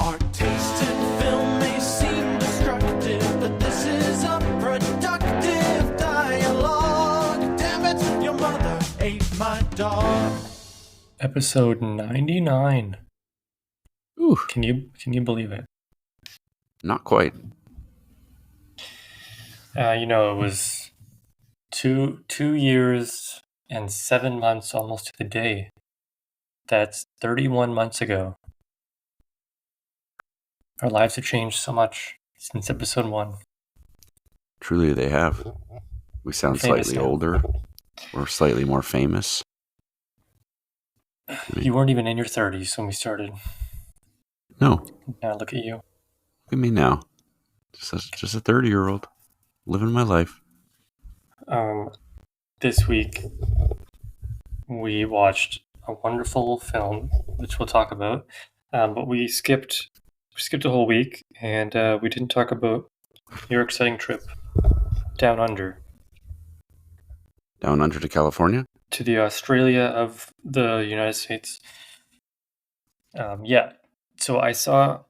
Our taste in film may seem destructive, but this is a productive dialogue. Damn it, your mother ate my dog. Episode 99. Ooh, Can you believe it? not quite. It was two years and 7 months almost to the day. That's 31 months ago. Our lives have changed so much since episode 1. Truly, they have. We sound Famous slightly now. older. We're slightly more famous. You weren't even in your 30s when we started. No, Now look at you. look at me now. Just a 30-year-old living my life. This week, we watched a wonderful film, which we'll talk about. But we skipped a whole week, and we didn't talk about your exciting trip down under Down under to California. to the Australia of the United States. Yeah. So I saw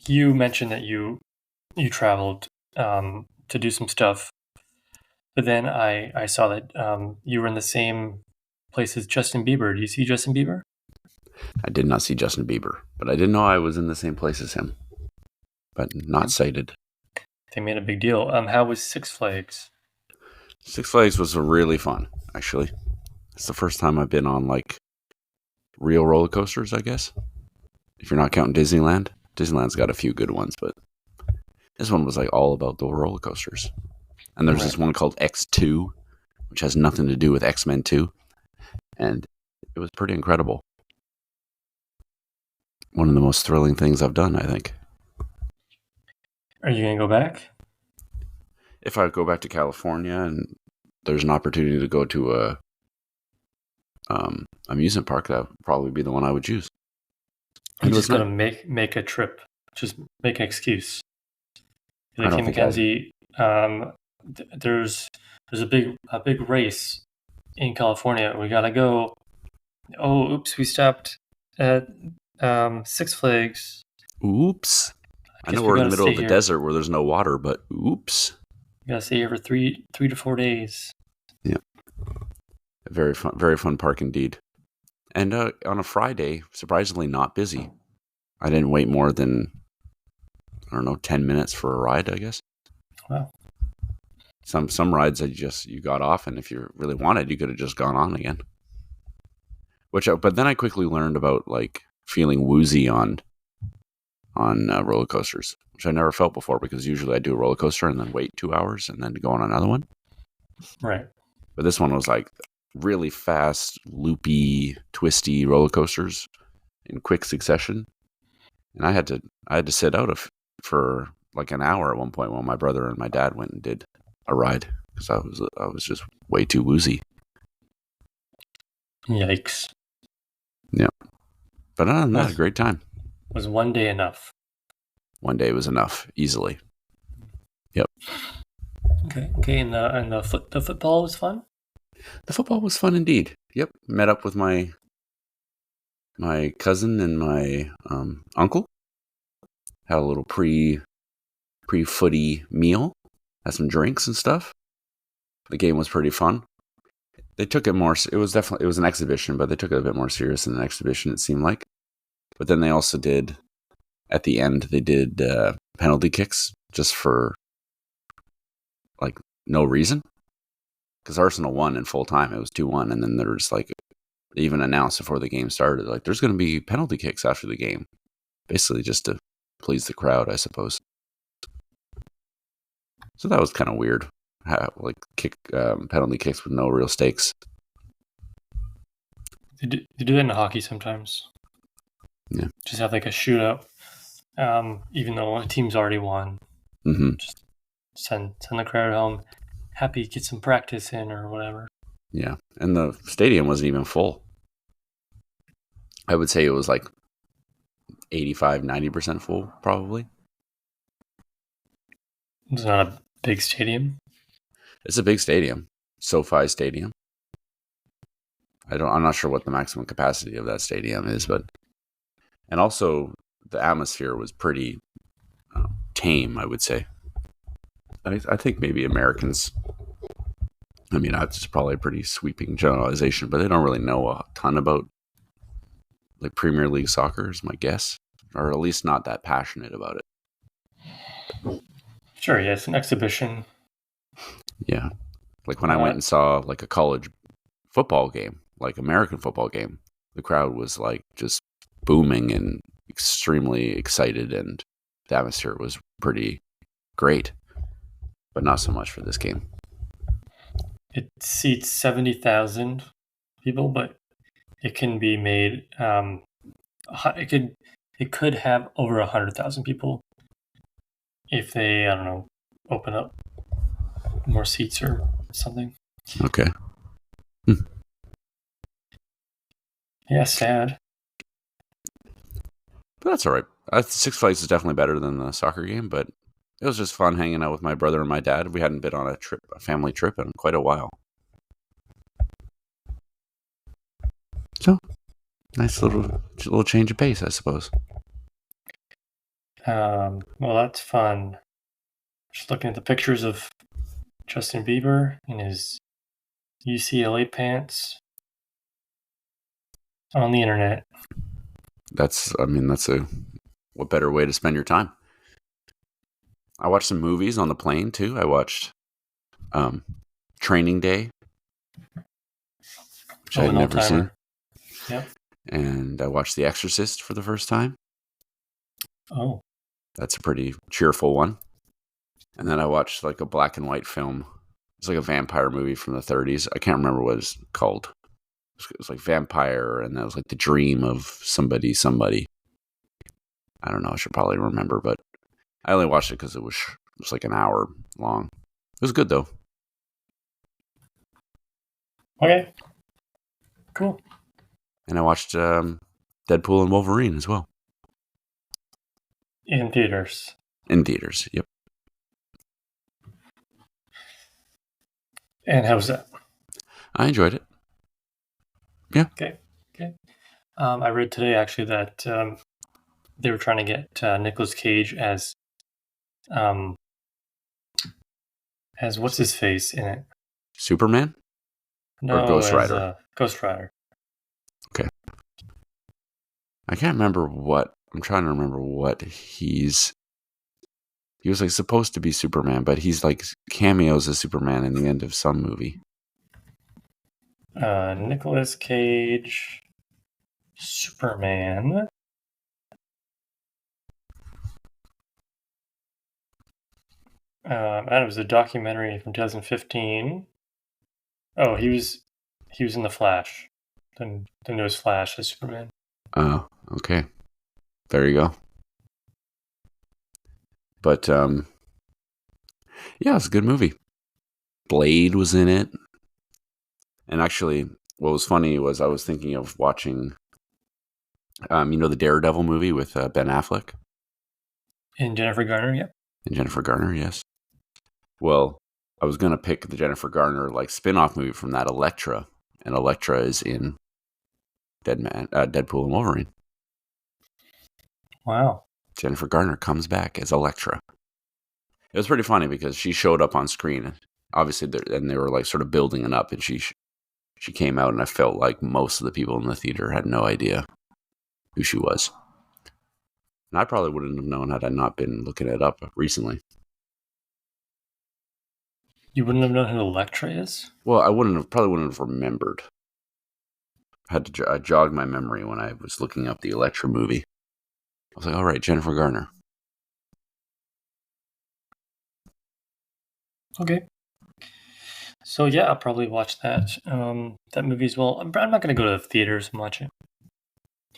you mentioned that you traveled to do some stuff, but then I saw that you were in the same place as Justin Bieber. Do you see Justin Bieber? I did not see Justin Bieber, but I didn't know I was in the same place as him. But not cited. They made a big deal. How was Six Flags? Six Flags was really fun, actually. It's the first time I've been on, like, real roller coasters, I guess. If you're not counting Disneyland. Disneyland's got a few good ones, but this one was, like, all about the roller coasters. And there's this one called X2, which has nothing to do with X-Men 2. And it was pretty incredible. One of the most thrilling things I've done, I think. Are you gonna go back? If I go back to California and there's an opportunity to go to a amusement park, that would probably be the one I would choose. I'm just gonna make a trip. Just make an excuse. Like, hey, Mackenzie, there's a big race in California. We gotta go. Oh, oops, we stopped at Six Flags. Oops. I know we're in the middle of the desert where there's no water, but oops. You gotta stay here for three to 4 days. Yeah. A very fun park indeed. And on a Friday, surprisingly not busy. I didn't wait more than, 10 minutes for a ride, I guess. Wow. Some rides you got off, and if you really wanted, you could have just gone on again. But then I quickly learned about, like, feeling woozy on roller coasters, which I never felt before, because usually I do a roller coaster and then wait 2 hours and then go on another one. Right. But this one was like really fast, loopy, twisty roller coasters in quick succession, and I had to sit out for like an hour at one point while my brother and my dad went and did a ride, because I was just way too woozy. Yikes. Yeah. But other than that, a great time. Was one day enough? One day was enough, easily. Yep. Okay. And the football was fun? The football was fun indeed. Yep. Met up with my cousin and my uncle. Had a little pre-footy meal. Had some drinks and stuff. The game was pretty fun. They took it more. It was an exhibition, but they took it a bit more serious than an exhibition, it seemed like. But then they also did, at the end, they did penalty kicks just for, like, no reason. Because Arsenal won in full time. It was 2-1. And then there was, like, they even announced before the game started, like, there's going to be penalty kicks after the game. Basically just to please the crowd, I suppose. So that was kind of weird. Penalty kicks with no real stakes. They do that in hockey sometimes. Yeah. Just have like a shootout, even though a team's already won. Mm-hmm. Just send the crowd home, happy, get some practice in or whatever. Yeah, and the stadium wasn't even full. I would say it was like 85-90% full, probably. It's not a big stadium. It's a big stadium, SoFi Stadium. I'm not sure what the maximum capacity of that stadium is, and also the atmosphere was pretty tame, I would say. I think maybe Americans, I mean, that's probably a pretty sweeping generalization, but they don't really know a ton about like Premier League soccer is my guess, or at least not that passionate about it. Sure, yeah, it's an exhibition. Yeah. Like when I went and saw like a college football game, like American football game, the crowd was like just booming and extremely excited, and the atmosphere was pretty great, but not so much for this game. It seats 70,000 people, but it can be made. It could have over 100,000 people if they, I don't know, open up more seats or something. Okay. Yeah, sad. But that's all right. Six Flags is definitely better than the soccer game, but it was just fun hanging out with my brother and my dad. We hadn't been on a family trip in quite a while. So, nice little change of pace, I suppose. Well, that's fun. Just looking at the pictures of Justin Bieber in his UCLA pants on the internet. That's what better way to spend your time? I watched some movies on the plane too. I watched Training Day, which I had never seen. Yep. And I watched The Exorcist for the first time. Oh. That's a pretty cheerful one. And then I watched like a black and white film. It's like a vampire movie from the 30s. I can't remember what it's called. It was like vampire, and that was like the dream of somebody. I don't know. I should probably remember, but I only watched it because it was like an hour long. It was good though. Okay. Cool. And I watched Deadpool and Wolverine as well. In theaters. In theaters, yep. And how was that? I enjoyed it. Yeah. Okay. I read today actually that they were trying to get Nicolas Cage as what's his face in it? Superman? No, or Ghost Rider? Ghost Rider. Okay. I can't remember what. I'm trying to remember what he was like supposed to be Superman, but he's like cameos as Superman in the end of some movie. Nicolas Cage, Superman. And it was a documentary from 2015. Oh, he was in The Flash, the newest Flash as Superman. Oh, okay. There you go. But yeah, it's a good movie. Blade was in it. And actually, what was funny was I was thinking of watching, the Daredevil movie with Ben Affleck. And Jennifer Garner, yep. And Jennifer Garner, yes. Well, I was going to pick the Jennifer Garner like spin-off movie from that, Elektra. And Elektra is in Deadpool and Wolverine. Wow. Jennifer Garner comes back as Elektra. It was pretty funny because she showed up on screen. Obviously, and they were like sort of building it up, and she came out, and I felt like most of the people in the theater had no idea who she was. And I probably wouldn't have known had I not been looking it up recently. You wouldn't have known who Elektra is? Well, I probably wouldn't have remembered. I jogged my memory when I was looking up the Elektra movie. I was like, all right, Jennifer Garner. Okay. So yeah, I'll probably watch that movie as well. I'm not going to go to the theaters and watch it.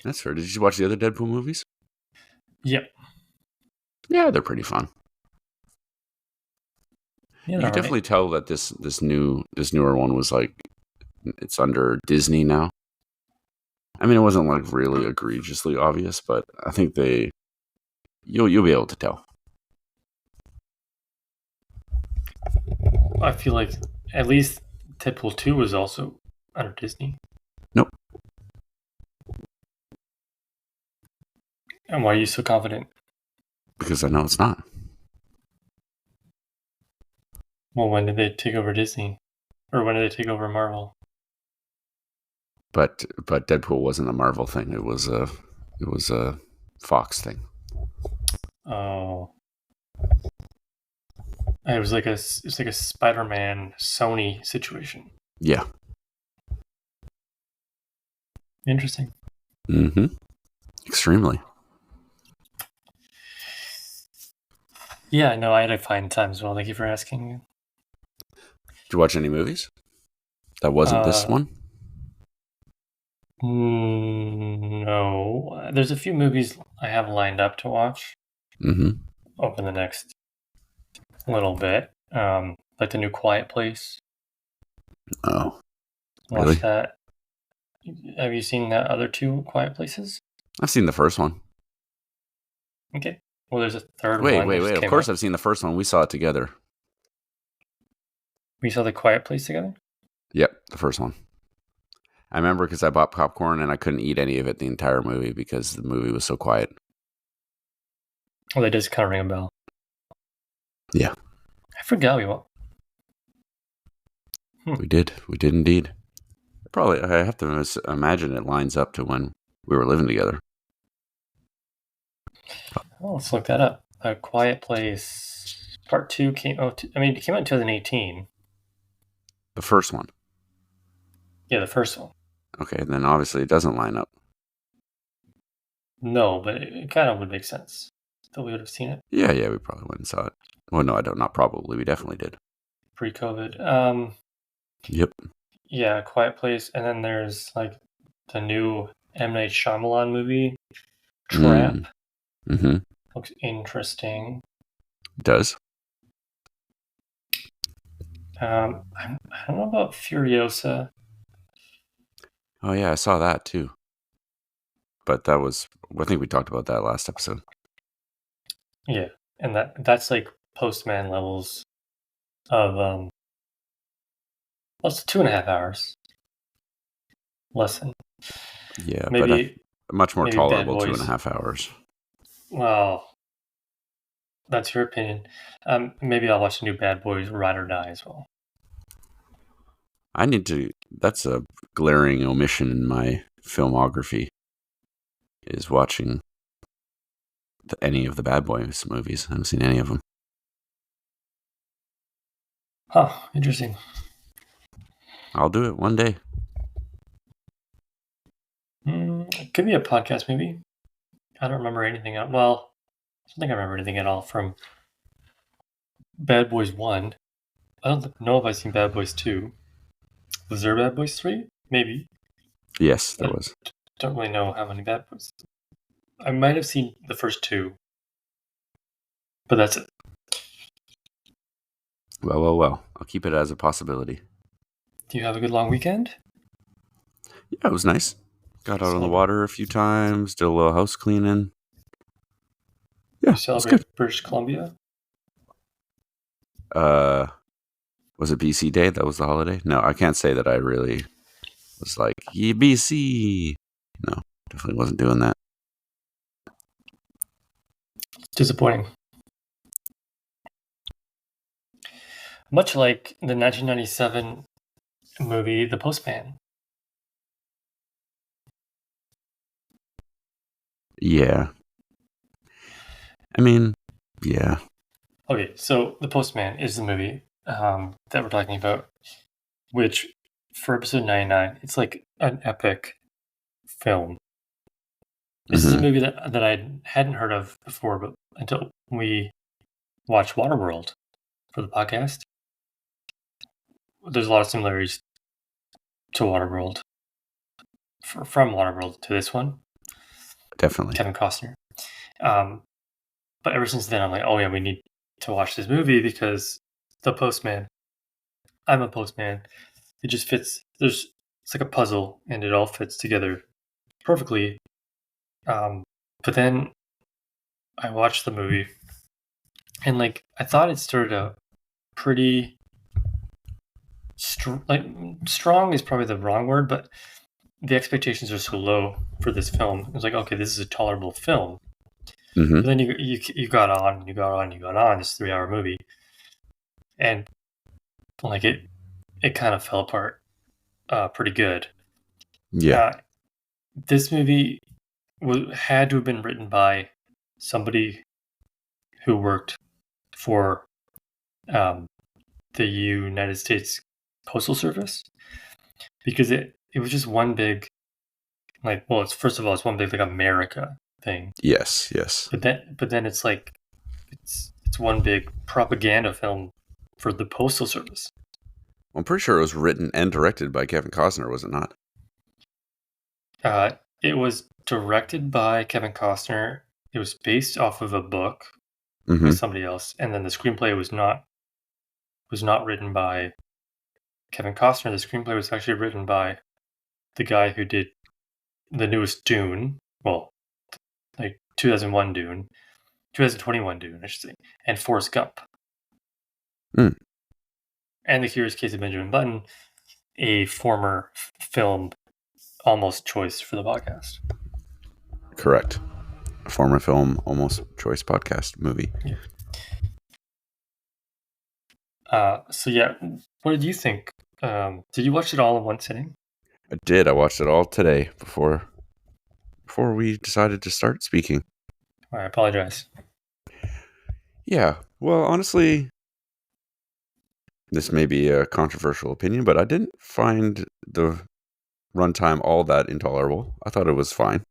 That's fair. Did you watch the other Deadpool movies? Yep. Yeah, they're pretty fun. Yeah, you can definitely tell that this newer one was like, it's under Disney now. I mean, it wasn't like really egregiously obvious, but I think you'll be able to tell. I feel like at least Deadpool 2 was also under Disney. Nope. And why are you so confident? Because I know it's not. Well, when did they take over Disney? Or when did they take over Marvel? But Deadpool wasn't a Marvel thing. It was a Fox thing. Oh. It was like a Spider-Man Sony situation. Yeah. Interesting. Mm-hmm. Extremely. Yeah, no, I had a fine time as well. Thank you for asking. Did you watch any movies? That wasn't this one? No. There's a few movies I have lined up to watch over the next little bit. Like the new Quiet Place. Oh. Watch Really? that. Have you seen that other two Quiet Places? I've seen the first one. Okay. Well, there's a third Wait. one. Of course I've seen the first one. We saw it together. We saw the Quiet Place together? Yep, the first one. I remember because I bought popcorn and I couldn't eat any of it the entire movie because the movie was so quiet. Well, that does kind of ring a bell. Yeah. I forgot we went. We did indeed. Probably, I have to imagine it lines up to when we were living together. Oh, let's look that up. A Quiet Place Part 2 came out. It came out in 2018. The first one. Yeah, the first one. Okay, and then obviously it doesn't line up. No, but it kind of would make sense that we would have seen it. Yeah, we probably went and saw it. Well, no, I don't. Not probably. We definitely did. Pre-COVID. Yep. Yeah, Quiet Place, and then there's like the new M. Night Shyamalan movie, Trap. Mm-hmm. Looks interesting. It does. I don't know about Furiosa. Oh yeah, I saw that too. But that was, I think we talked about that last episode. Yeah, and that's like Postman levels of well, it's 2.5 hours. Less than. Yeah, maybe but much more maybe tolerable. Bad Boys. 2.5 hours. Well, that's your opinion. Maybe I'll watch the new Bad Boys Ride or Die as well. I need to. That's a glaring omission in my filmography. Is watching any of the Bad Boys movies. I haven't seen any of them. Huh, interesting. I'll do it one day. It could be a podcast maybe. I don't remember anything. Well, I don't think I remember anything at all from Bad Boys 1. I don't know if I've seen Bad Boys 2. Was there Bad Boys 3? Maybe. Yes, there was. Don't really know how many Bad Boys. I might have seen the first 2. But that's it. Well. I'll keep it as a possibility. Do you have a good long weekend? Yeah, it was nice. Got out on the water a few times, did a little house cleaning. Yeah, you celebrate good. British Columbia? Was it BC Day? That was the holiday? No, I can't say that I really was like, yeah, BC. No, definitely wasn't doing that. Disappointing. Much like the 1997 movie The Postman. Yeah. I mean, yeah. Okay, so The Postman is the movie that we're talking about, which for episode 99, it's like an epic film. This is a movie that I hadn't heard of before, but until we watched Waterworld for the podcast. There's a lot of similarities to Waterworld, from Waterworld to this one. Definitely. Kevin Costner. But ever since then, I'm like, oh yeah, we need to watch this movie because The Postman. I'm a postman. It just fits. It's like a puzzle, and it all fits together perfectly. But then I watched the movie, and like I thought it started out pretty strong is probably the wrong word, but the expectations are so low for this film. It was like, okay, this is a tolerable film. Mm-hmm. But then you got on, you got on, you got on this 3-hour movie, and like it kind of fell apart pretty good. Yeah. This movie had to have been written by somebody who worked for the United States Postal Service, because it was just one big, like, well, it's first of all, it's one big like America thing, Yes. Yes. but then it's like it's one big propaganda film for the Postal Service. I'm pretty sure it was written and directed by Kevin Costner, was it not? It was directed by Kevin Costner. It was based off of a book Mm-hmm. by somebody else, and then the screenplay was not written by Kevin Costner. The screenplay was actually written by the guy who did the newest Dune, well, like 2001 Dune, 2021 Dune, I should say, and Forrest Gump. Mm. And The Curious Case of Benjamin Button, a former film almost choice for the podcast. Correct. A former film almost choice podcast movie. Yeah. So yeah, what did you think? Did you watch it all in one sitting? I did. I watched it all today before we decided to start speaking. I apologize. Yeah. Well, honestly, this may be a controversial opinion, but I didn't find the runtime all that intolerable. I thought it was fine.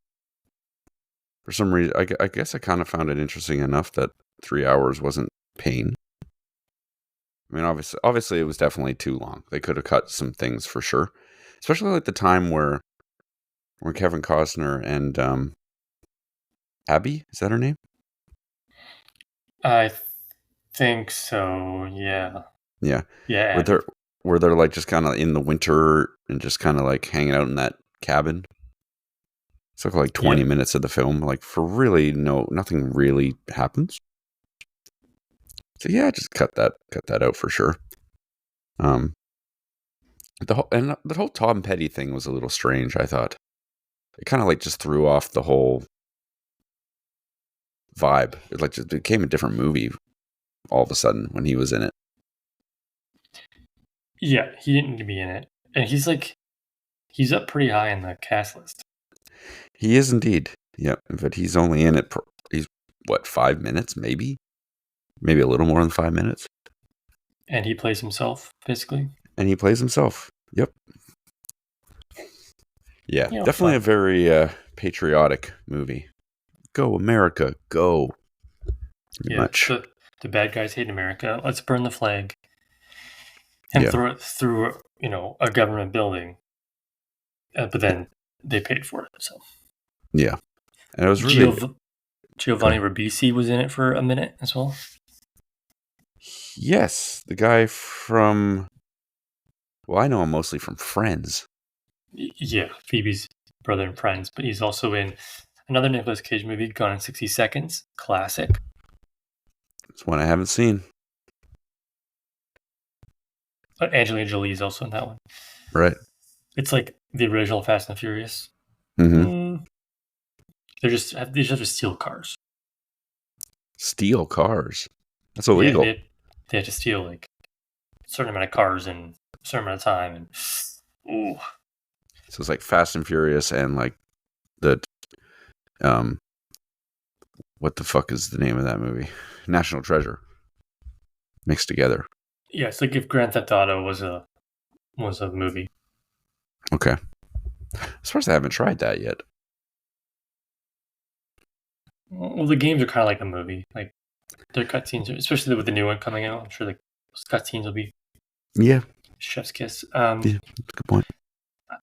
For some reason, I guess I kind of found it interesting enough that 3 hours wasn't pain. I mean, obviously, it was definitely too long. They could have cut some things for sure, especially like the time where Kevin Costner and Abby, is that her name? I think so. Yeah. Yeah. Yeah. Where they're like just kind of in the winter and just kind of like hanging out in that cabin. It took like 20 minutes of the film, like for really nothing really happens. So yeah, just cut that out for sure. The whole Tom Petty thing was a little strange, I thought. It kind of like just threw off the whole vibe. It like just became a different movie all of a sudden when he was in it. Yeah, he didn't need to be in it. And he's up pretty high in the cast list. He is indeed. Yep, but he's only in it he's what, 5 minutes maybe? Maybe a little more than 5 minutes. And he plays himself, basically. And he plays himself. Yep. Yeah, definitely a very patriotic movie. Go America, go. Pretty much. The bad guys hate America. Let's burn the flag and throw it through, a government building. But then they paid for it. So yeah, and it was really Giovanni Ribisi was in it for a minute as well. Yes, the guy from. Well, I know him mostly from Friends. Yeah, Phoebe's brother in Friends, but he's also in another Nicolas Cage movie, Gone in 60 Seconds, classic. It's one I haven't seen. Angelina Jolie is also in that one. Right. It's like the original Fast and Furious. Mm-hmm. They just have to steal cars. Steal cars? That's illegal. Yeah, they have to steal like a certain amount of cars in a certain amount of time, and ooh. So it's like Fast and Furious and like the what the fuck is the name of that movie? National Treasure. Mixed together. Yeah, it's like if Grand Theft Auto was a movie. Okay. As far as I haven't tried that yet. Well, the games are kind of like a movie. Like their cutscenes, especially with the new one coming out. I'm sure like those cutscenes will be chef's kiss. Yeah, that's a good point.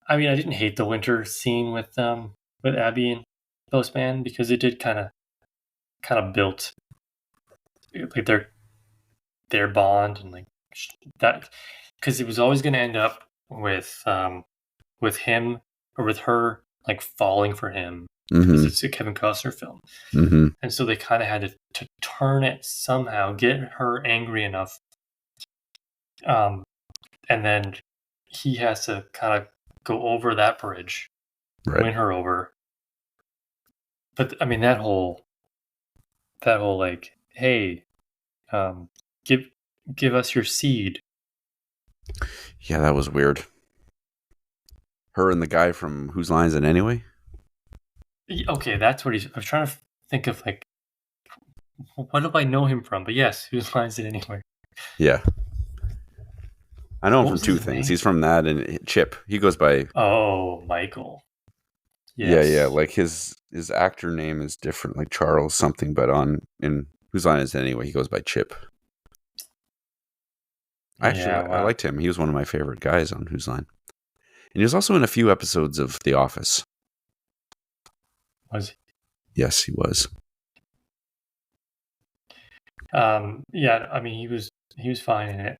I mean, I didn't hate the winter scene with Abby and Postman because it did kind of built like their bond and like that, because it was always going to end up with him or with her like falling for him because it's a Kevin Costner film, and so they kind of had to turn it somehow, get her angry enough, and then he has to kind of go over that bridge, win her over. But I mean, that whole that whole like, hey, give us your seed. Yeah, that was weird. Her and the guy from Whose Line Is It Anyway? Okay, that's what he's. I was trying to think of like, what do I know him from? But yes, Whose Line Is It Anyway? Yeah. I know him What from was two his things. name? He's from that and Chip. He goes by Oh, Michael. Yes. Yeah. Like his actor name is different, like Charles something, but in Whose Line Is It Anyway, he goes by Chip. I liked him. He was one of my favorite guys on Whose Line. And he was also in a few episodes of The Office. Was he? Yes, he was. Yeah, I mean he was fine in it.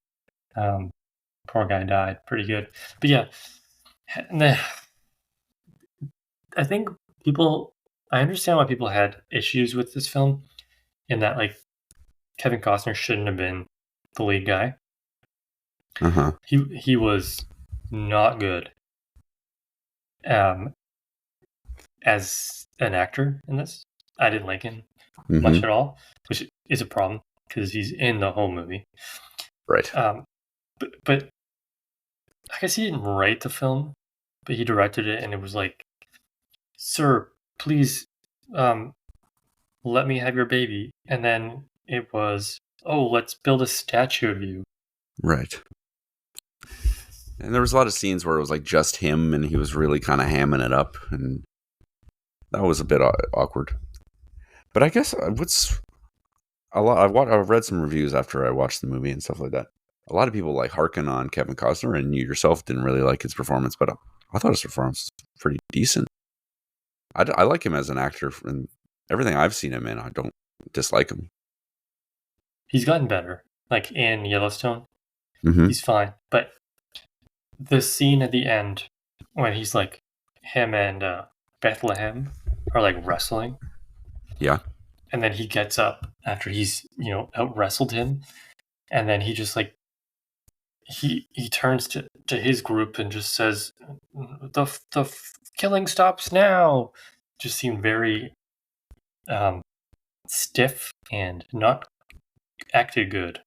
Poor guy died pretty good. But yeah, I think I understand why people had issues with this film in that like Kevin Costner shouldn't have been the lead guy. Uh-huh. He was not good as an actor in this. I didn't like him much at all, which is a problem because he's in the whole movie. Right. But I guess he didn't write the film, but he directed it, and it was like, "Sir, please, let me have your baby." And then it was, "Oh, let's build a statue of you." Right. And there was a lot of scenes where it was like just him, and he was really kind of hamming it up, and that was a bit awkward. But I guess what's a lot. I've read some reviews after I watched the movie and stuff like that. A lot of people like harken on Kevin Costner, and you yourself didn't really like his performance, but I thought his performance was pretty decent. I like him as an actor, and everything I've seen him in, I don't dislike him. He's gotten better. Like in Yellowstone, He's fine. But the scene at the end when he's like, him and Bethlehem are like wrestling. Yeah. And then he gets up after he's, out wrestled him. And then he just like, he turns to his group and just says, the killing stops now. Just seemed very stiff and not acted good.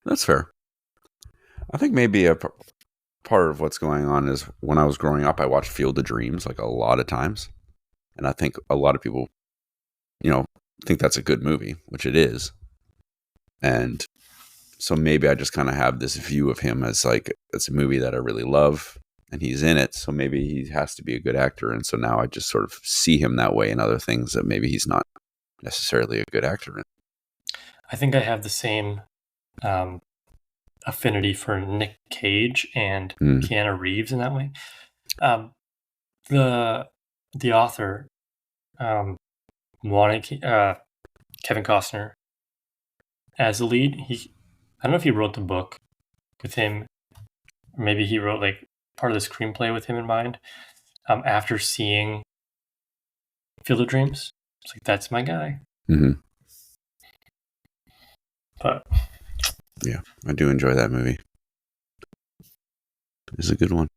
That's fair. I think maybe a part of what's going on is when I was growing up, I watched Field of Dreams like a lot of times. And I think a lot of people, think that's a good movie, which it is. And so maybe I just kind of have this view of him as like, it's a movie that I really love and he's in it. So maybe he has to be a good actor. And so now I just sort of see him that way in other things that maybe he's not necessarily a good actor in. I think I have the same affinity for Nick Cage and Keanu Reeves in that way. The author wanted Kevin Costner as the lead. I don't know if he wrote the book with him. Maybe he wrote like part of the screenplay with him in mind. After seeing Field of Dreams, it's like, that's my guy. Mm-hmm. But yeah, I do enjoy that movie. It's a good one.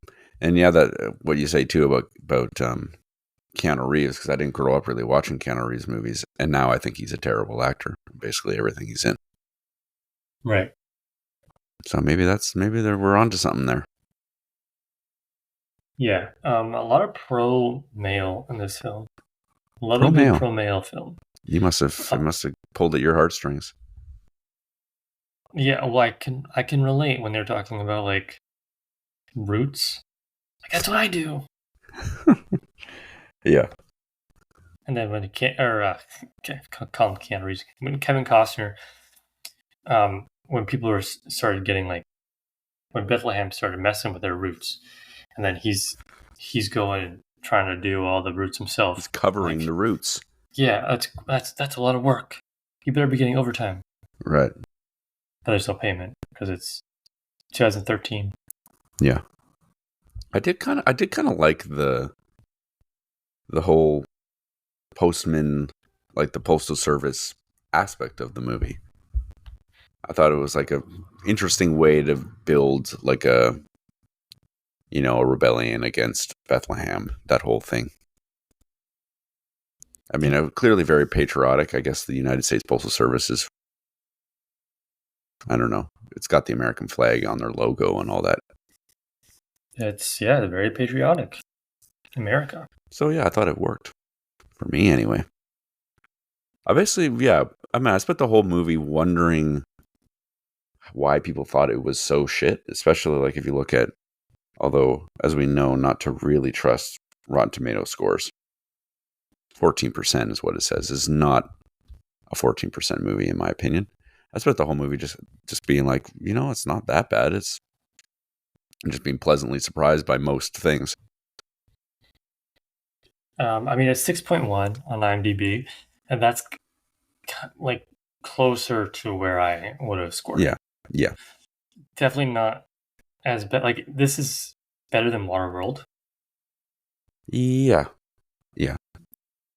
And yeah, that what you say too about Keanu Reeves, because I didn't grow up really watching Keanu Reeves movies, and now I think he's a terrible actor. Basically, everything he's in. Right. So maybe we're onto something there. Yeah. A lot of pro male in this film. Love a good pro male film. You must have pulled at your heartstrings. Yeah, well, I can relate when they're talking about like roots. Like, that's what I do. Yeah. And then when call him Keanu Reeves, when Kevin Costner, when people started getting like, when Bethlehem started messing with their roots, and then he's going and trying to do all the roots himself. He's covering the roots. Yeah, that's a lot of work. You better be getting overtime. Right. But there's no payment because it's 2013. Yeah. I did kind of like the whole postman, like the postal service aspect of the movie. I thought it was like a interesting way to build like a rebellion against Bethlehem, that whole thing. I mean, clearly very patriotic. I guess the United States Postal Service is, I don't know, it's got the American flag on their logo and all that. It's, very patriotic. America. So yeah, I thought it worked. For me, anyway. I basically, I spent the whole movie wondering why people thought it was so shit, especially like if you look at, although, as we know, not to really trust Rotten Tomato scores. 14% is what it says. It's not a 14% movie, in my opinion. I spent the whole movie just being like, it's not that bad. It's just being pleasantly surprised by most things. I mean, it's 6.1 on IMDb, and that's like closer to where I would have scored. Yeah. Definitely not as bad. Like, this is better than Waterworld. Yeah.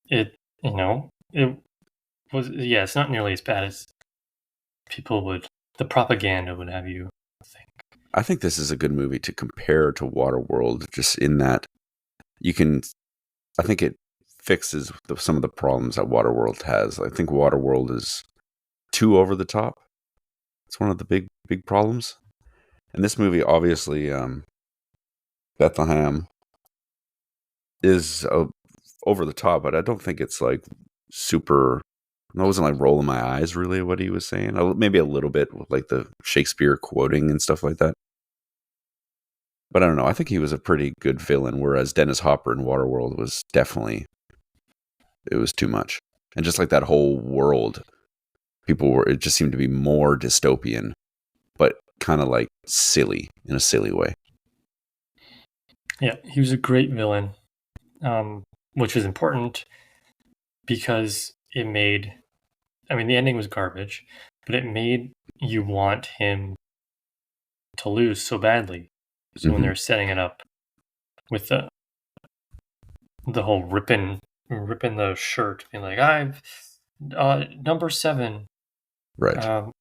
It was, it's not nearly as bad as the propaganda would have you think. I think this is a good movie to compare to Waterworld, just in that I think it fixes some of the problems that Waterworld has. I think Waterworld is too over the top. It's one of the big problems. And this movie, obviously, Bethlehem is over the top, but I don't think it's like super. I wasn't like rolling my eyes really at what he was saying. Maybe a little bit with like the Shakespeare quoting and stuff like that. But I don't know. I think he was a pretty good villain, whereas Dennis Hopper in Waterworld was definitely, it was too much. And just like that whole world, it just seemed to be more dystopian, but kind of like silly in a silly way. Yeah, he was a great villain, which was important because the ending was garbage, but it made you want him to lose so badly. So when they're setting it up with the whole ripping the shirt, being like, "I've number 7," right?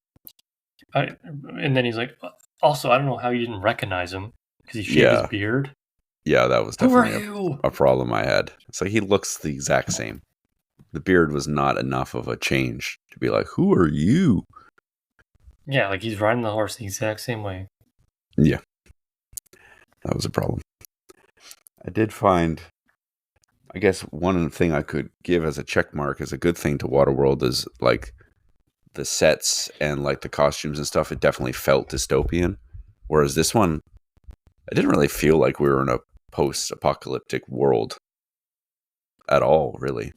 And then he's like, "Also, I don't know how you didn't recognize him because he shaved his beard." Yeah, that was definitely a problem I had. It's like he looks the exact same. The beard was not enough of a change to be like, "Who are you?" Yeah, like he's riding the horse the exact same way. Yeah. That was a problem. I did find, I guess one thing I could give as a check mark as a good thing to Waterworld is like the sets and like the costumes and stuff. It definitely felt dystopian. Whereas this one, I didn't really feel like we were in a post-apocalyptic world at all, really.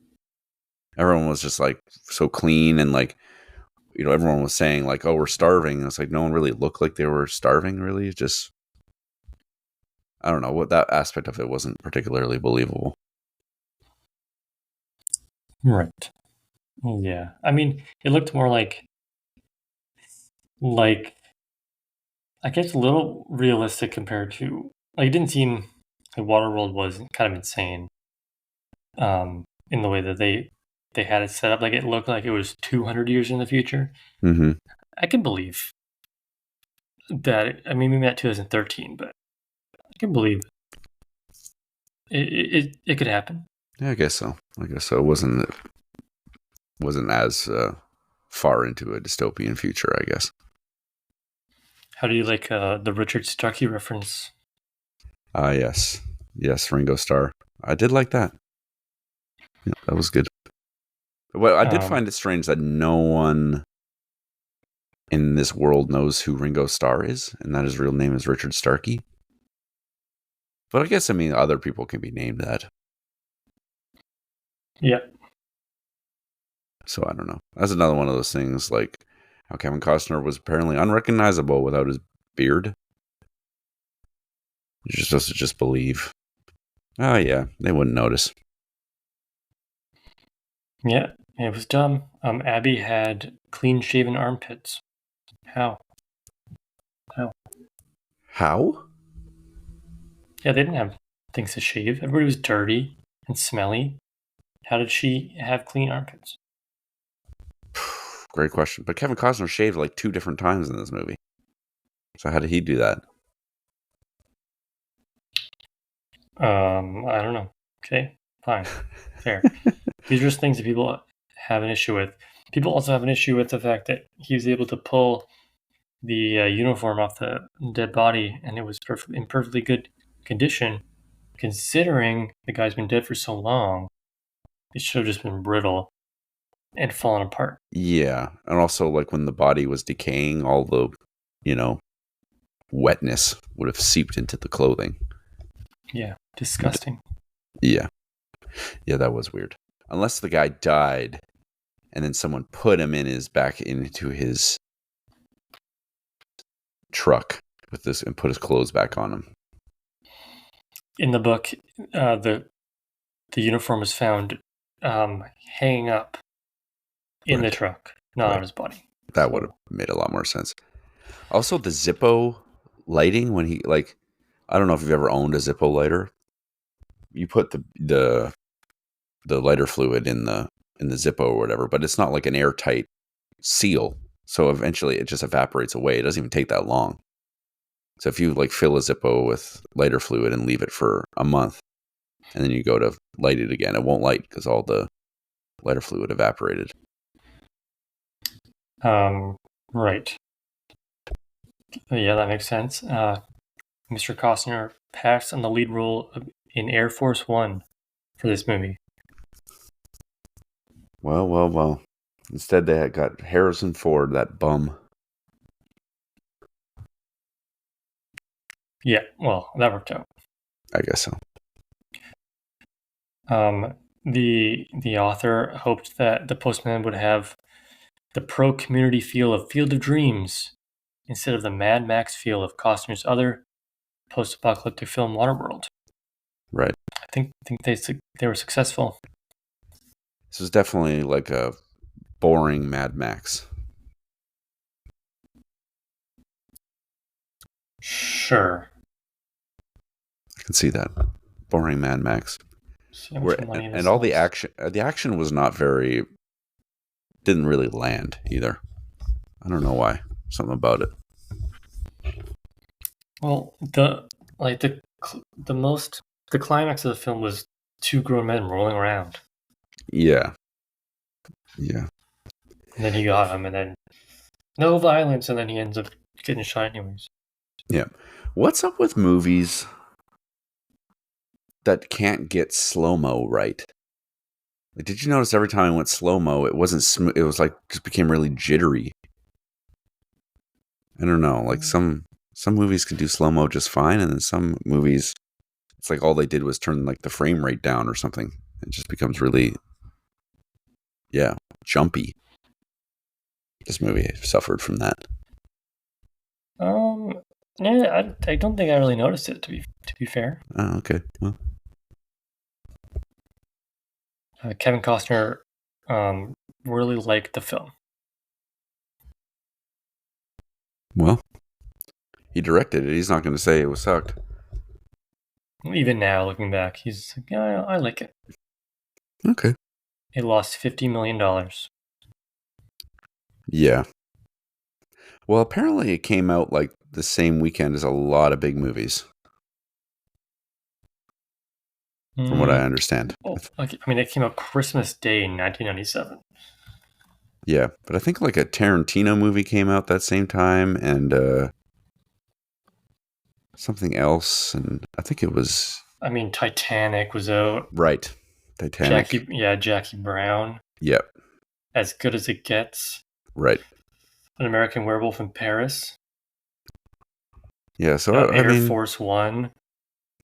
Everyone was just like so clean and like, everyone was saying like, "Oh, we're starving." And it's like no one really looked like they were starving, really. Just, I don't know, what that aspect of it wasn't particularly believable. Right. Yeah. I mean, it looked more like I guess a little realistic compared to, like, it didn't seem like Waterworld was kind of insane in the way that they had it set up. Like, it looked like it was 200 years in the future. Mm-hmm. I can believe that. I mean, we met 2013, but I can believe it could happen. Yeah, I guess so. It wasn't as far into a dystopian future, I guess. How do you like the Richard Starkey reference? Yes, Ringo Starr. I did like that. Yeah, that was good. Well, I did find it strange that no one in this world knows who Ringo Starr is, and that his real name is Richard Starkey. But I guess, other people can be named that. Yeah. So I don't know. That's another one of those things, like how Kevin Costner was apparently unrecognizable without his beard. You're supposed to just believe. Oh yeah, they wouldn't notice. Yeah, it was dumb. Abby had clean-shaven armpits. How? Yeah, they didn't have things to shave. Everybody was dirty and smelly. How did she have clean armpits? Great question. But Kevin Costner shaved like 2 different times in this movie. So how did he do that? I don't know. Okay, fine. Fair. These are just things that people have an issue with. People also have an issue with the fact that he was able to pull the uniform off the dead body, and it was in perfectly good condition, considering the guy's been dead for so long. It should have just been brittle and fallen apart. Yeah, and also like when the body was decaying, all the, wetness would have seeped into the clothing. Yeah, disgusting. Yeah, that was weird. Unless the guy died, and then someone put him into his truck with this and put his clothes back on him. In the book, the uniform was found hanging up in the truck, not on his body. That would have made a lot more sense. Also, the Zippo lighting when he I don't know if you've ever owned a Zippo lighter. You put the lighter fluid in the Zippo or whatever, but it's not like an airtight seal. So eventually it just evaporates away. It doesn't even take that long. So if you fill a Zippo with lighter fluid and leave it for a month, and then you go to light it again, it won't light because all the lighter fluid evaporated. Right. Yeah, that makes sense. Mr. Costner passed on the lead role in Air Force One for this movie. Well. Instead, they had got Harrison Ford, that bum. Yeah, well, that worked out. I guess so. The author hoped that the Postman would have the pro-community feel of Field of Dreams instead of the Mad Max feel of Costner's other post-apocalyptic film Waterworld. Right. I think they were successful. This was definitely like a boring Mad Max. Sure. I can see that. Boring Mad Max. And all the action was not very, didn't really land either. I don't know why. Something about it. Well, the climax of the film was two grown men rolling around. Yeah. And then he got him, and then no violence, and then he ends up getting shot anyways. Yeah. What's up with movies that can't get slow-mo right? Did you notice every time I went slow-mo, it wasn't smooth? It was just became really jittery. I don't know. Some movies can do slow-mo just fine, and then some movies, it's like all they did was turn the frame rate down or something. It just becomes really, jumpy. This movie suffered from that. Yeah, I don't think I really noticed it, to be fair. Oh, okay. Well, Kevin Costner really liked the film. Well, he directed it. He's not going to say it was sucked. Even now, looking back, he's like, yeah, I like it. Okay. It lost $50 million. Yeah. Well, apparently it came out the same weekend as a lot of big movies. From what I understand. It came out Christmas Day in 1997. Yeah, but I think a Tarantino movie came out that same time, and something else, and I think it was... Titanic was out. Right. Titanic. Jackie Brown. Yep. As Good as It Gets. Right. An American Werewolf in Paris. Yeah, so Air Force One.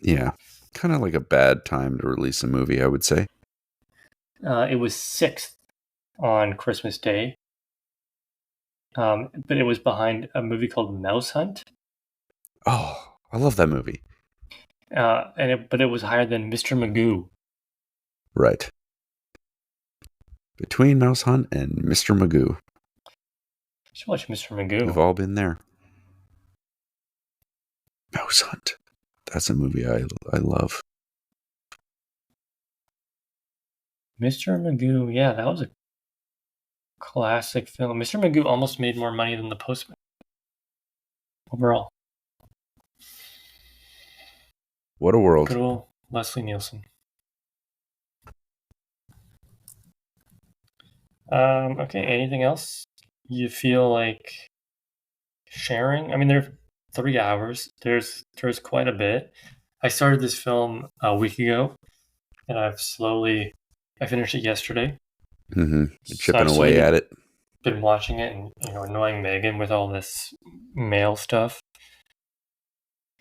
Yeah. Kind of a bad time to release a movie, I would say. It was 6th on Christmas Day. But it was behind a movie called Mouse Hunt. Oh, I love that movie. But it was higher than Mr. Magoo. Right. Between Mouse Hunt and Mr. Magoo. You should watch Mr. Magoo. We've all been there. Mouse Hunt. That's a movie I love. Mr. Magoo, yeah, that was a classic film. Mr. Magoo almost made more money than The Postman. Overall. What a world. Good old Leslie Nielsen. Okay, anything else you feel like sharing? I mean, there are 3 hours. There's quite a bit. I started this film a week ago, and I finished it yesterday. Mm-hmm. So Chipping I've away slowly at it. been watching it and annoying Megan with all this mail stuff.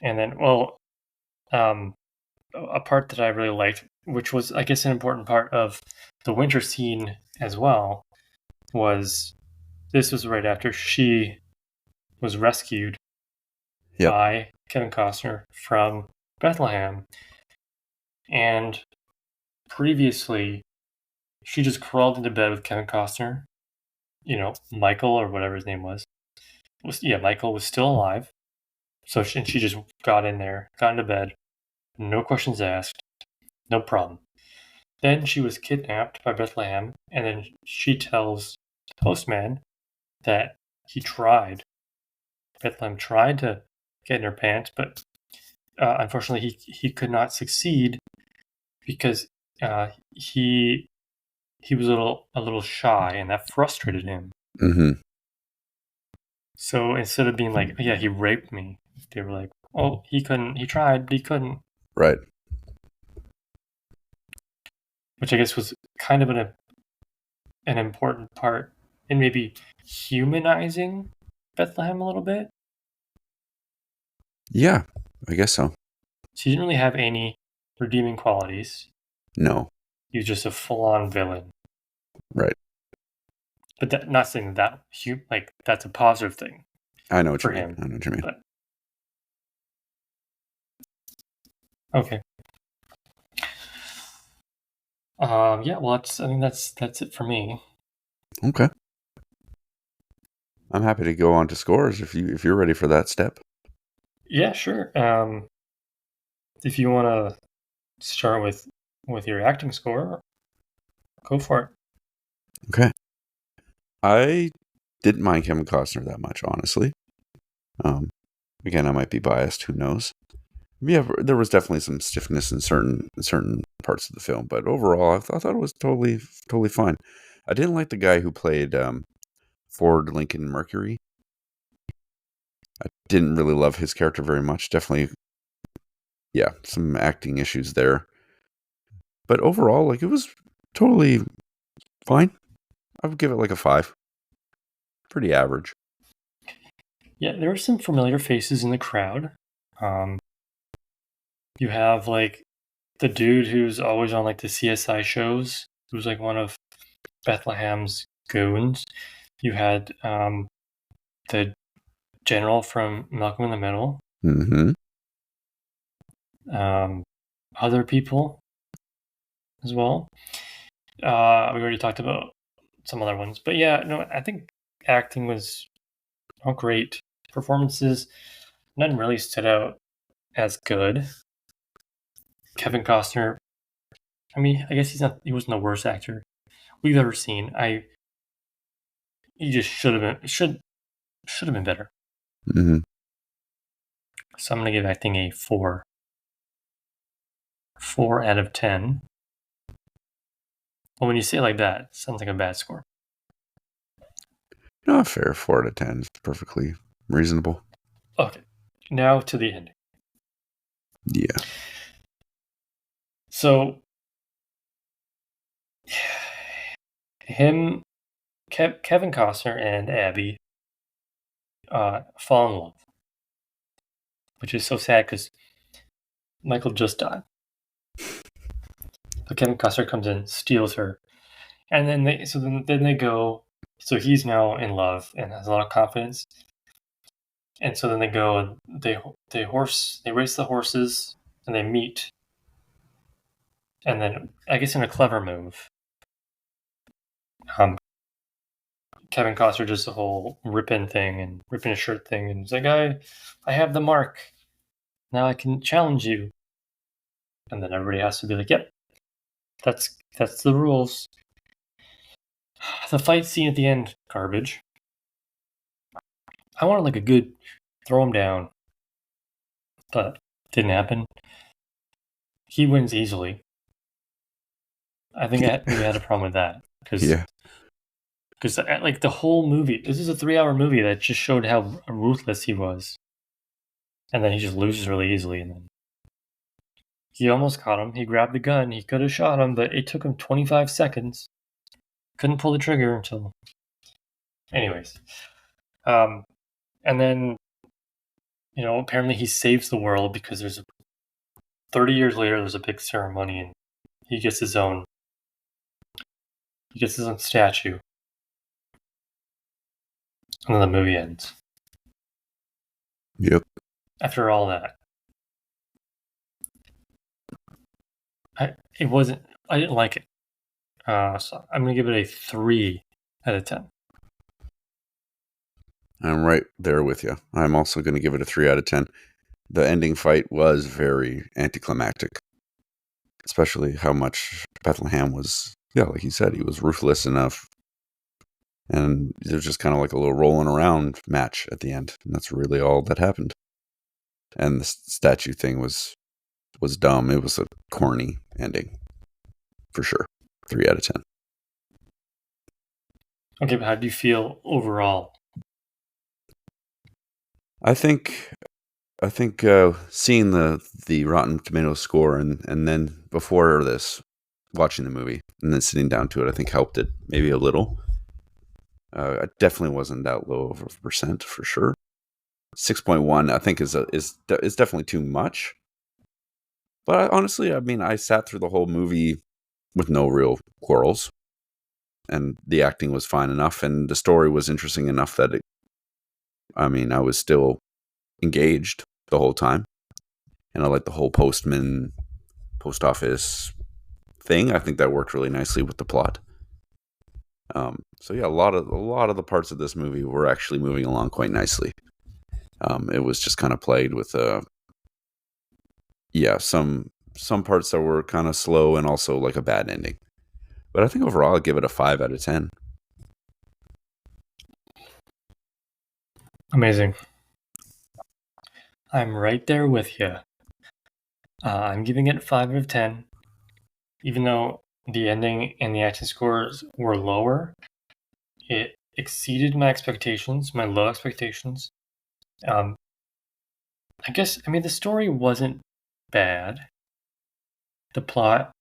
And then, well, um, a part that I really liked, which was, I guess, an important part of the winter scene as well, was this was right after she was rescued Yep. by Kevin Costner from Bethlehem. And previously, she just crawled into bed with Kevin Costner. Michael or whatever his name Michael was still alive. So she just got in there, got into bed, no questions asked, no problem. Then she was kidnapped by Bethlehem, and then she tells Postman that Bethlehem tried to get in her pants, but unfortunately he could not succeed because he was a little shy, and that frustrated him. Mm-hmm. So instead of being like, yeah, he raped me, they were like, oh, he tried, but he couldn't. Right. Which I guess was kind of an important part in maybe humanizing Bethlehem a little bit. Yeah, I guess so. She didn't really have any redeeming qualities. No. He was just a full-on villain. Right. But not saying that that's a positive thing. I know what for you mean. him. I know what you mean. But, okay. Yeah. Well, that's it for me. Okay. I'm happy to go on to scores if you're ready for that step. Yeah, sure. If you want to start with your acting score, go for it. Okay. I didn't mind Kevin Costner that much, honestly. Again, I might be biased. Who knows? Yeah, there was definitely some stiffness in certain parts of the film, but overall, I thought it was totally fine. I didn't like the guy who played Ford Lincoln Mercury. I didn't really love his character very much. Definitely, yeah, some acting issues there. But overall, it was totally fine. I would give it a 5. Pretty average. Yeah, there were some familiar faces in the crowd. You have the dude who's always on the CSI shows, who's one of Bethlehem's goons. You had the general from Malcolm in the Middle. Mm-hmm. Other people as well. We already talked about some other ones, but yeah, no, I think acting was great. Performances, none really stood out as good. Kevin Costner, I mean, I guess he wasn't the worst actor we've ever seen. He just should have been better. Mm-hmm. So I'm gonna give acting a 4. 4 out of 10. Well, when you say it like that, it sounds like a bad score. No, a fair 4 out of 10 is perfectly reasonable. Okay, now to the ending. Yeah. So, Kevin Costner and Abby fall in love, which is so sad because Michael just died. But Kevin Costner comes in, steals her, and then they go. So he's now in love and has a lot of confidence. And so then they go and they race the horses and they meet. And then I guess in a clever move, Kevin Costner does the whole ripping his shirt thing, and he's like, I have the mark. Now I can challenge you. And then everybody has to be like, yep, that's the rules. The fight scene at the end, garbage. I wanted a good throw him down, but didn't happen. He wins easily. I think we had a problem with that because Because like the whole movie, this is a 3-hour movie that just showed how ruthless he was, and then he just loses really easily, and then he almost caught him. He grabbed the gun. He could have shot him, but it took him 25 seconds. Couldn't pull the trigger until. Anyways, and then apparently he saves the world because 30 years later there's a big ceremony and he gets his own statue, and then the movie ends. Yep. After all that, I didn't like it. So I'm gonna give it a 3 out of 10. I'm right there with you. I'm also going to give it a 3 out of 10. The ending fight was very anticlimactic, especially how much Bethlehem was. Yeah, like you said, he was ruthless enough, and there's just kind of like a little rolling around match at the end, and that's really all that happened. And the statue thing was dumb. It was a corny ending, for sure. 3 out of 10. Okay, but how do you feel overall? I think seeing the Rotten Tomatoes score and then before this, watching the movie and then sitting down to it, I think helped it maybe a little. It definitely wasn't that low of a percent for sure. 6.1, I think is definitely too much. But honestly, I mean, I sat through the whole movie with no real quarrels, and the acting was fine enough, and the story was interesting enough that I was still engaged the whole time. And I like the whole postman, post office thing. I think that worked really nicely with the plot. So yeah, a lot of the parts of this movie were actually moving along quite nicely. It was just kind of played with some parts that were kind of slow and also like a bad ending. But I think overall I'd give it a 5 out of 10. Amazing. I'm right there with you. I'm giving it 5 out of 10. Even though the ending and the acting scores were lower, it exceeded my expectations, my low expectations. I guess, the story wasn't bad. The plot,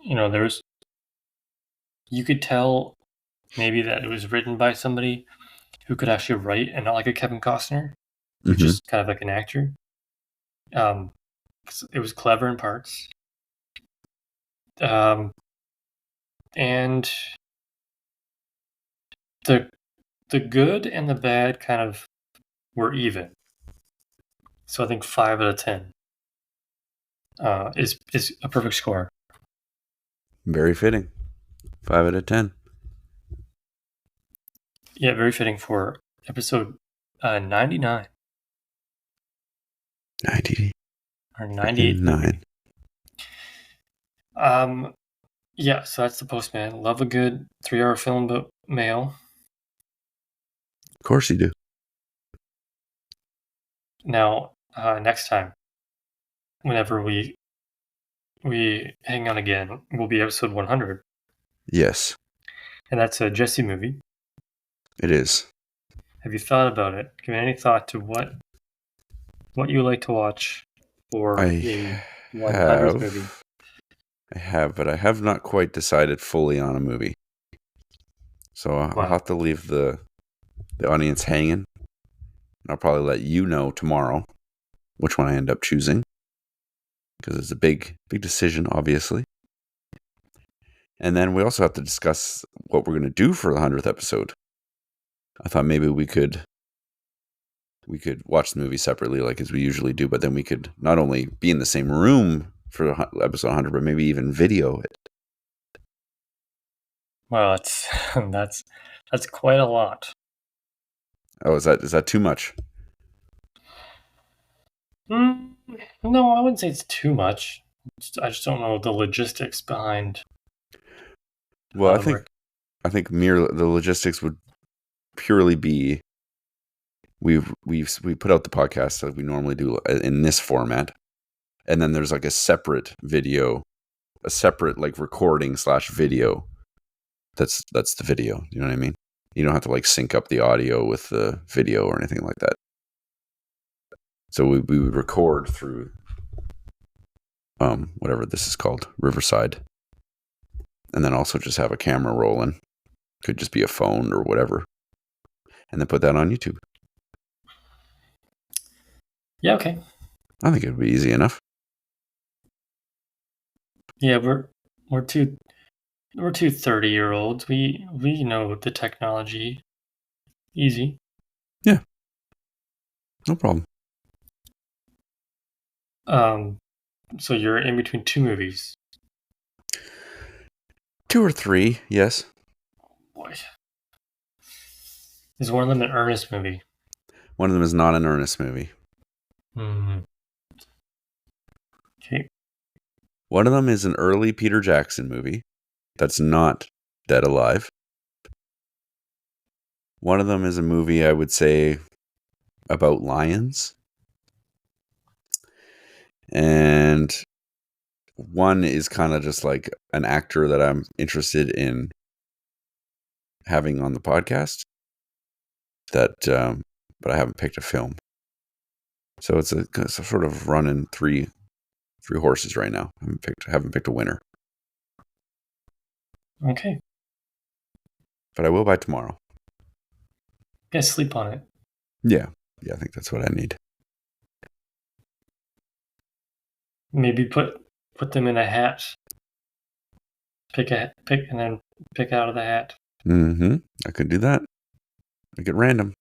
you could tell maybe that it was written by somebody who could actually write and not like a Kevin Costner, who's just kind of like an actor. It was clever in parts. And the good and the bad kind of were even. So I think 5 out of 10 is a perfect score. Very fitting. 5 out of 10. Yeah, very fitting for episode 99. 90. Or 98. 9. Yeah, so that's The Postman. Love a good 3-hour film about mail. Of course you do. Now, next time, whenever we hang on again, will be episode 100. Yes. And that's a Jesse movie. It is. Have you thought about it? Give any thought to what you like to watch for the 100th movie? I have, but I have not quite decided fully on a movie. So I'll have to leave the audience hanging. And I'll probably let you know tomorrow which one I end up choosing. Because it's a big decision, obviously. And then we also have to discuss what we're going to do for the 100th episode. I thought maybe we could watch the movie separately like as we usually do, but then we could not only be in the same room for episode 100, but maybe even video it. Well, that's quite a lot. Oh, is that too much? No, I wouldn't say it's too much. I just don't know the logistics behind. Well, I think the logistics would purely be we put out the podcast like we normally do in this format, and then there's like a separate video, a separate like recording / video that's the video. You know what I mean? You don't have to like sync up the audio with the video or anything like that. So we would record through whatever this is called, Riverside, and then also just have a camera rolling. Could just be a phone or whatever, and then put that on YouTube. Yeah, okay. I think it would be easy enough. Yeah, we're two 30-year-olds. We know the technology. Easy. Yeah. No problem. So you're in between two movies. 2 or 3, yes. Boy. Is one of them an earnest movie? One of them is not an earnest movie. Okay. One of them is an early Peter Jackson movie that's not Dead Alive. One of them is a movie, I would say, about lions. And one is kind of just like an actor that I'm interested in having on the podcast. But I haven't picked a film. So it's a sort of running three horses right now. I haven't picked a winner. Okay. But I will by tomorrow. Yeah, sleep on it. Yeah, I think that's what I need. Maybe put them in a hat. Pick and then pick out of the hat. Mm-hmm. I could do that. Make it random.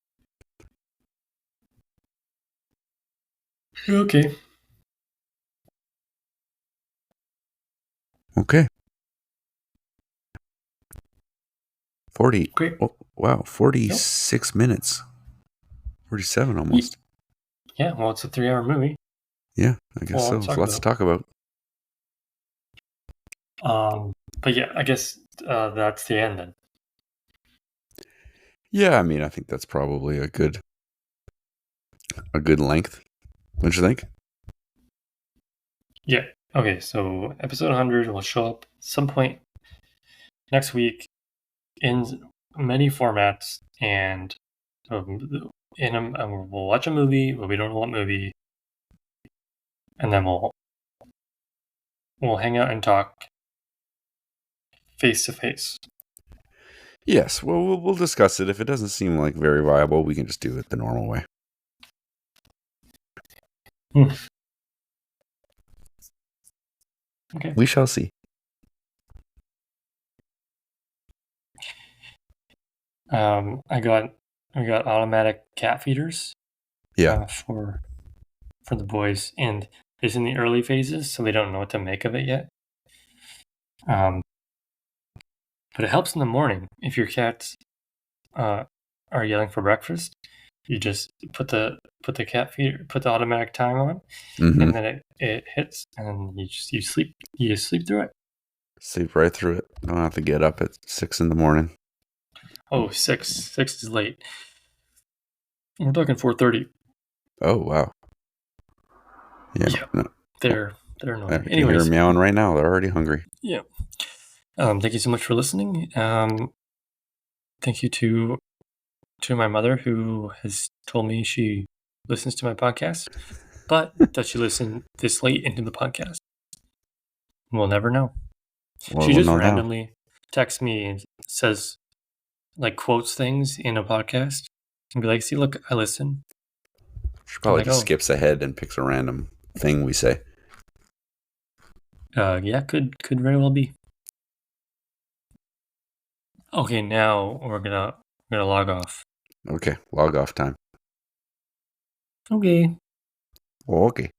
Okay. Okay. 40. Great. Oh, wow, 46 minutes. 47 almost. Yeah, well, it's a 3-hour movie. Yeah, I guess so. There's lots to talk about. But yeah, I guess that's the end then. Yeah, I mean, I think that's probably a good length. Don't you think? Yeah. Okay, so episode 100 will show up some point next week in many formats, and we'll watch a movie, but we don't know what movie, and then we'll hang out and talk face to face. Yes, well, we'll discuss it. If it doesn't seem like very viable, we can just do it the normal way. Okay. We shall see. We got automatic cat feeders. Yeah. For the boys, and it's in the early phases, so they don't know what to make of it yet. But it helps in the morning if your cats are yelling for breakfast. You just put the cat feeder, put the automatic time on, and then it hits, and you sleep through it. Sleep right through it. Don't have to get up at 6 a.m. Oh, 6 is late. We're talking 4:30. Oh wow. Yeah. No. They're annoying. I can Anyways, hear them meowing right now. They're already hungry. Yeah. Thank you so much for listening. Thank you to my mother, who has told me she listens to my podcast, but does she listen this late into the podcast? We'll never know. Well, she just randomly texts me and says, like, quotes things in a podcast and be like, "See, look, I listen." She probably just skips ahead and picks a random thing we say. Yeah, could very well be. Okay, now we're gonna log off. Okay, log off time. Okay. Okay.